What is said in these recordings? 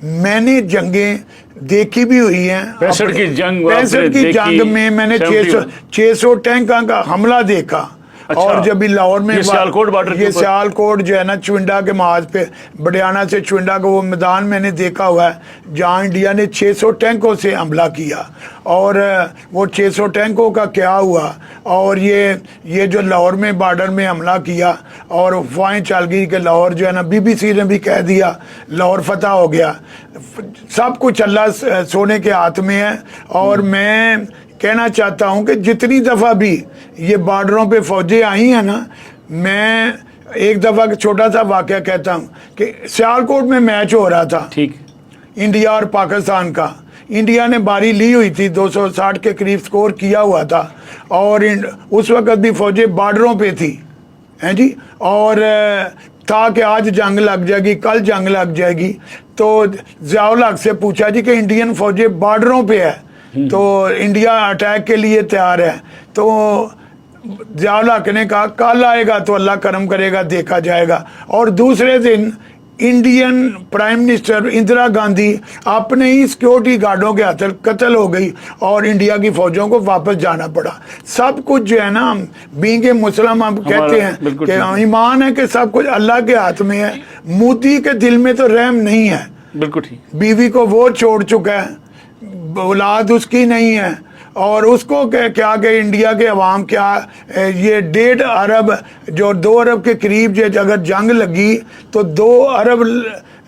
मैंने जंगें देखी भी हुई हैं। 65 की जंग, 65 की जंग में मैंने 600 टैंक का हमला देखा। अच्छा, और जब भी लाहौर में ये सियालकोट बॉर्डर के ये ऊपर? सियालकोट जो है ना, चुंडा के महाज पे, बडियाना से चुंडा का वो मैदान मैंने देखा हुआ है जहाँ इंडिया ने 600 टैंकों से हमला किया। और वो 600 टैंकों का क्या हुआ, और ये जो लाहौर में बॉर्डर में हमला किया और अफवाहें चल गई कि लाहौर जो है ना, BBC ने भी कह दिया लाहौर फतह हो गया। सब कुछ अल्लाह सोने के हाथ में है। और मैं कहना चाहता हूं कि जितनी दफ़ा भी ये बॉर्डरों पे फौजें आई हैं ना, मैं एक दफ़ा छोटा सा वाक़या कहता हूं कि सियालकोट में मैच हो रहा था, ठीक, इंडिया और पाकिस्तान का। इंडिया ने बारी ली हुई थी, 260 के करीब स्कोर किया हुआ था, और उस वक़्त भी फौजें बॉर्डरों पे थी, हैं जी। और था कि आज जंग लग जाएगी, कल जंग लग जाएगी। तो ज़ियाउल हक से पूछा जी कि इंडियन फौजें बॉर्डरों पे है तो इंडिया अटैक के लिए तैयार है। तो ज़ियाउल हक ने कहा कल आएगा तो अल्लाह करम करेगा, देखा जाएगा। और दूसरे दिन Indian prime minister Indira Gandhi अपने ही सिक्योरिटी गार्डों के हाथ कत्ल हो गई और इंडिया की फौजों को वापस जाना पड़ा। सब कुछ जो है ना, बीइंग ए मुस्लिम हम कहते हैं कि ईमान है कि सब कुछ अल्लाह के हाथ में है। मोदी के दिल में तो रहम नहीं है। बिल्कुल ठीक। बीवी को वो छोड़ चुका है, औलाद उसकी नहीं है, और उसको क्या कि इंडिया के अवाम क्या, ये 1.5 अरब जो 2 अरब के करीब जो अगर जंग लगी तो 2 अरब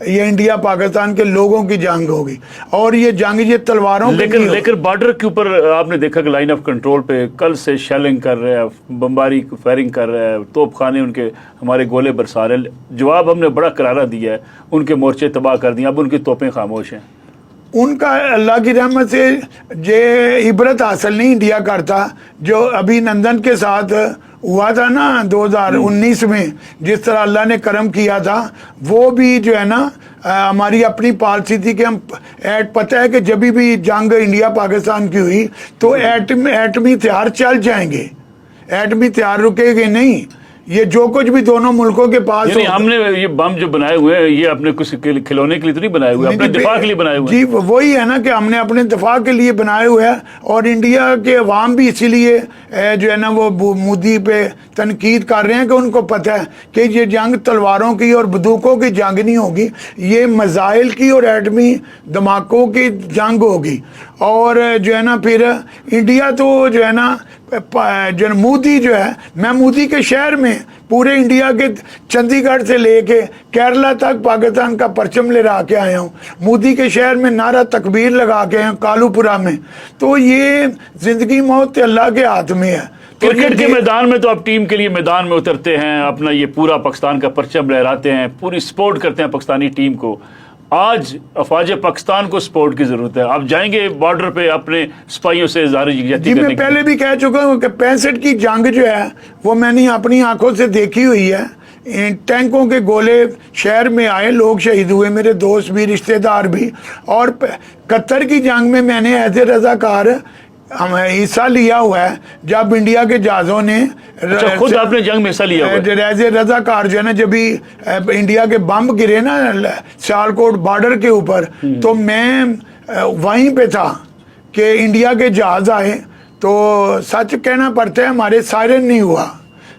ये इंडिया पाकिस्तान के लोगों की जंग होगी। और ये जंग ये तलवारों लेकिन बॉर्डर के ऊपर आपने देखा कि लाइन ऑफ कंट्रोल पे कल से शेलिंग कर रहे हैं, बमबारी फायरिंग कर रहे हैं, तोपखाने उनके हमारे गोले बरसा रहे हैं। जवाब हमने बड़ा करारा दिया है, उनके मोर्चे तबाह कर दिए, अब उनकी तोपें खामोश हैं। उनका अल्लाह की रहमत से ये इबरत हासिल नहीं इंडिया करता। जो अभिनंदन के साथ हुआ था ना 2019 में, जिस तरह अल्लाह ने करम किया था, वो भी जो है ना हमारी अपनी पॉलिसी थी कि हम पता है कि जब भी जंग इंडिया पाकिस्तान की हुई तो एटमी हथियार चल जाएंगे, एटमी हथियार रुकेंगे नहीं। ये जो कुछ भी दोनों मुल्कों के पास हमने ये बम जो बनाए हुए हैं ये अपने कुछ खिलौने के लिए तो नहीं बनाए हुए, अपने दिफा के लिए बनाए हुए जी। वही है ना कि हमने अपने दिफा के लिए बनाए हुए हैं। और इंडिया के अवाम भी इसीलिए जो है ना वो मोदी पे तनकीद कर रहे हैं कि उनको पता है कि ये जंग तलवारों की और बंदूकों की जंग नहीं होगी, ये मिसाइल की और एटमी धमाकों की जंग होगी। और जो है ना फिर इंडिया तो जो है ना जो मोदी जो है, मैं मोदी के शहर में पूरे इंडिया के चंडीगढ़ से लेके केरला तक पाकिस्तान का परचम ले रहा के आया हूँ। मोदी के शहर में नारा तकबीर लगा के हैं कालूपुरा में। तो ये जिंदगी मौत अल्लाह के हाथ में है। क्रिकेट के मैदान में तो आप टीम के लिए मैदान में उतरते हैं, अपना ये पूरा पाकिस्तान का परचम लहराते हैं, पूरी सपोर्ट करते हैं पाकिस्तानी टीम को। आज अफवाज पाकिस्तान को सपोर्ट की जरूरत है। आप जाएंगे बॉर्डर पे अपने सिपाहियों से जी, मैं पहले भी कह चुका हूँ कि 65 की जंग जो है वो मैंने अपनी आंखों से देखी हुई है। टैंकों के गोले शहर में आए, लोग शहीद हुए, मेरे दोस्त भी रिश्तेदार भी। और 71 की जंग में मैंने ऐसे रजाकार हिस्सा लिया हुआ है जब इंडिया के जहाज़ों ने खुद आपने जंग में हिस्सा लिया हुआ है। एज ए रजाकार जो है ना, जब भी इंडिया के बम गिरे ना सियालकोट बॉर्डर के ऊपर, तो मैं वहीं पे था कि इंडिया के जहाज़ आए। तो सच कहना पड़ता है हमारे सायरन नहीं हुआ,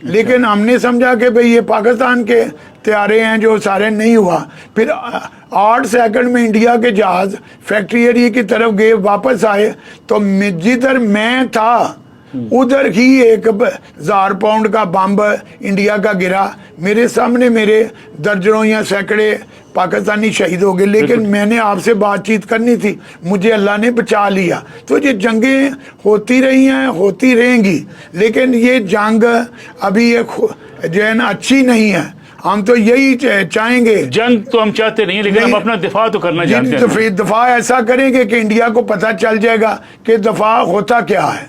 लेकिन हमने समझा कि भाई ये पाकिस्तान के तैयारे हैं जो सायरन नहीं हुआ। फिर 8 सेकंड में इंडिया के जहाज फैक्ट्री एरिया की तरफ गए, वापस आए तो जिधर मैं था उधर ही 1000 पाउंड का बम इंडिया का गिरा। मेरे सामने मेरे दर्जनों या सैकड़े पाकिस्तानी शहीद हो गए, लेकिन मैंने आपसे बातचीत करनी थी, मुझे अल्लाह ने बचा लिया। तो ये जंगें होती रही हैं, होती रहेंगी, लेकिन ये जंग अभी ये जो है ना अच्छी नहीं है। हम तो यही चाहेंगे, जंग तो हम चाहते नहीं, लेकिन हम अपना दिफा तो करना चाहते हैं। तो फिर दिफा ऐसा करेंगे कि इंडिया को पता चल जाएगा कि दिफा होता क्या है।